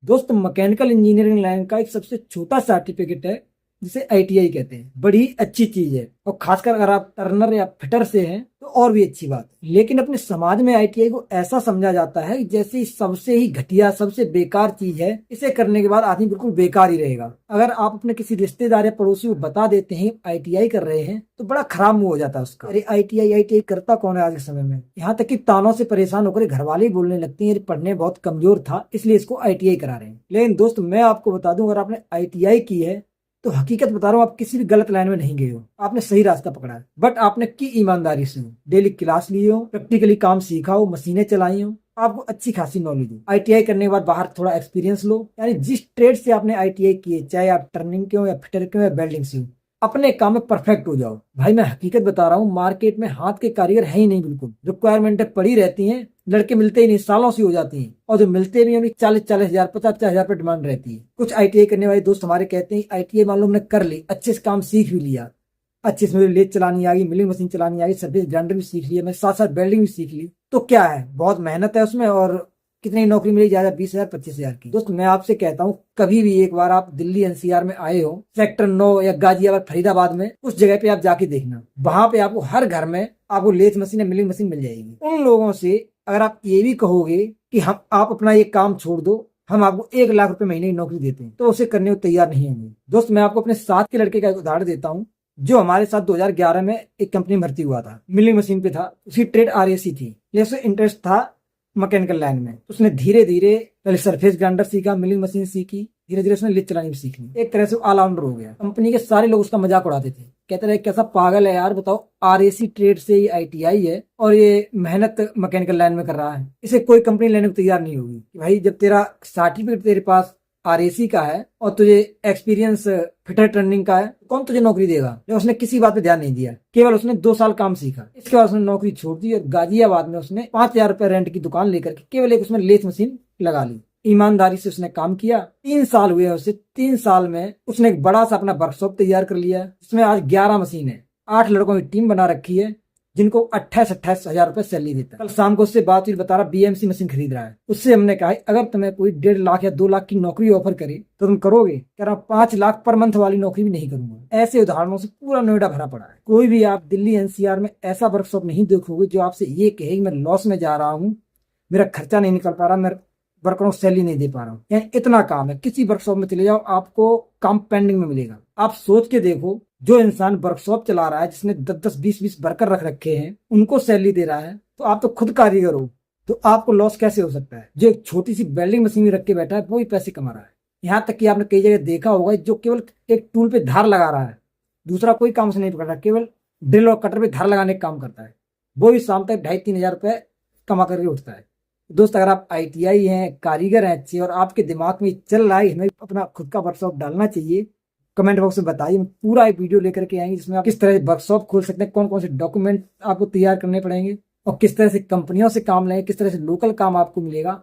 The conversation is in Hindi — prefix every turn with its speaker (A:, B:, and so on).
A: दोस्त मैकेनिकल इंजीनियरिंग लाइन का एक सबसे छोटा सर्टिफिकेट है जिसे आईटीआई कहते हैं। बड़ी अच्छी चीज है और खासकर अगर आप टर्नर या फिटर से हैं तो और भी अच्छी बात है। लेकिन अपने समाज में आईटीआई को ऐसा समझा जाता है जैसे सबसे ही घटिया सबसे बेकार चीज है। इसे करने के बाद आदमी बिल्कुल बेकार ही रहेगा। अगर आप अपने किसी रिश्तेदार या पड़ोसी को बता देते हैं आईटीआई कर रहे हैं तो बड़ा खराब मुंह हो जाता है उसका। अरे आईटीआई आईटीआई करता कौन है आज के समय में। यहाँ तक कि तानों से परेशान होकर घर वाले ही बोलने लगती है पढ़ने बहुत कमजोर था इसलिए इसको आईटीआई करा रहे हैं। लेकिन दोस्त मैं आपको बता दूं अगर आपने आईटीआई की है तो हकीकत बता रहा हूँ आप किसी भी गलत लाइन में नहीं गए हो। आपने सही रास्ता पकड़ा है। बट आपने की ईमानदारी से हो, डेली क्लास लिए हो, प्रैक्टिकली काम सीखा हो, मशीनें चलाई हो, आपको अच्छी खासी नॉलेज हो। आईटीआई करने के बाद बाहर थोड़ा एक्सपीरियंस लो। यानी जिस ट्रेड से आपने आईटीआई की है चाहे आप टर्निंग के हो या फिटर के हो या वेल्डिंग से हो, अपने काम में परफेक्ट हो जाओ। भाई मैं हकीकत बता रहा हूँ मार्केट में हाथ के कारीगर है ही नहीं। बिल्कुल रिक्वायरमेंट पड़ी रहती है, लड़के मिलते ही नहीं, सालों से हो जाती हैं। और जो मिलते भी हैं 40-40 हजार 50-50 हजार पे डिमांड रहती है। कुछ आईटीआई करने वाले दोस्त हमारे कहते हैं आईटीआई मान लो हमने कर ली, अच्छे से काम सीख भी लिया, अच्छे से लेथ चलानी आ गई, मिलिंग मशीन चलानी आ गई, सर्विस ग्राइंडर भी सीख लिया, मैं साथ साथ वेल्डिंग भी सीख ली, तो क्या है बहुत मेहनत है उसमें और कितनी नौकरी मिली ज्यादा 20 हजार 25 हजार की। दोस्त मैं आपसे कहता हूँ कभी भी एक बार आप दिल्ली एनसीआर में आए हो, सेक्टर 9 या गाजियाबाद फरीदाबाद में, उस जगह पे आप जाके देखना, वहां पे आपको हर घर में आपको लेथ मशीन या मिलिंग मशीन मिल जाएगी। उन लोगों से अगर आप ये भी कहोगे कि हम आप अपना ये काम छोड़ दो, हम आपको 1 लाख रुपए महीने की नौकरी देते हैं, तो उसे करने को तैयार नहीं होंगे। दोस्त मैं आपको अपने साथ के लड़के का उदाहरण देता हूँ जो हमारे साथ 2011 में एक कंपनी में भर्ती हुआ था, मिलिंग मशीन पे था, उसकी ट्रेड आरएसी थी, लेकिन इंटरेस्ट था मैकेनिकल लाइन में। उसने धीरे धीरे पहले सरफेस ग्राइंडर सीखा, मिलिंग मशीन सीखी, धीरे धीरे उसने लेथ चलानी भी सीख ली। एक तरह से ऑलराउंडर हो गया। कंपनी के सारे लोग उसका मजाक उड़ाते थे, कहते रहे कैसा पागल है यार, बताओ आरएसी ट्रेड से ये आईटीआई है और ये मेहनत मैकेनिकल लाइन में कर रहा है, इसे कोई कंपनी लेने को तैयार नहीं होगी। भाई जब तेरा सर्टिफिकेट तेरे पास आरएसी का है और तुझे एक्सपीरियंस फिटर ट्रेनिंग का है, कौन तुझे नौकरी देगा। लेकिन उसने किसी बात पे ध्यान नहीं दिया, केवल उसने 2 साल काम सीखा, इसके बाद उसने नौकरी छोड़ दी और गाजियाबाद में उसने 5 हजार रुपए रेंट की दुकान लेकर के केवल एक उसमें लेथ मशीन लगा ली। ईमानदारी से उसने काम किया, 3 साल हुए उसे। 3 साल में उसने एक बड़ा सा अपना वर्कशॉप तैयार कर लिया जिसमें आज 11 मशीन है, 8 लड़कों की टीम बना रखी है जिनको 28-28 हजार रुपए सैलरी देता है। कल शाम को उससे बात हुई, बता रहा बीएमसी मशीन खरीद रहा है। उससे हमने कहा अगर तुम्हें कोई 1.5 लाख या 2 लाख की नौकरी ऑफर करे तो तुम करोगे। कह रहा 5 लाख पर मंथ वाली नौकरी भी नहीं करूंगा। ऐसे उदाहरणों से पूरा नोएडा भरा पड़ा है। कोई भी आप दिल्ली एनसीआर में ऐसा वर्कशॉप नहीं देखोगे जो आपसे ये कहे मैं लॉस में जा रहा हूँ, मेरा खर्चा नहीं निकल पा रहा, मैं वर्करों को सैलरी नहीं दे पा रहा हूँ। यानी इतना काम है। किसी वर्कशॉप में चले जाओ आपको काम पेंडिंग में मिलेगा। आप सोच के देखो जो इंसान वर्कशॉप चला रहा है जिसने 10-10 20-20 वर्कर रख रखे हैं उनको सैलरी दे रहा है, तो आप तो खुद कारीगर हो, तो आपको लॉस कैसे हो सकता है। जो एक छोटी सी वेल्डिंग मशीन रख के बैठा है वो ही पैसे कमा रहा है। यहाँ तक कि आपने कई जगह देखा होगा जो केवल एक टूल पे धार लगा रहा है, दूसरा कोई काम से नहीं पकड़ रहा, केवल ड्रिल और कटर पे धार लगाने का काम करता है, वो ही शाम तक 2.5-3 हजार रुपए कमा करके उठता है। दोस्त अगर आप आईटीआई हैं, कारीगर हैं अच्छे और आपके दिमाग में चल रहा है हमें अपना खुद का वर्कशॉप डालना चाहिए, कमेंट बॉक्स में बताइए। पूरा एक वीडियो लेकर के आएंगे जिसमें आप किस तरह वर्कशॉप खोल सकते हैं, कौन कौन से डॉक्यूमेंट आपको तैयार करने पड़ेंगे और किस तरह से कंपनियों से काम लेंगे, किस तरह से लोकल काम आपको मिलेगा।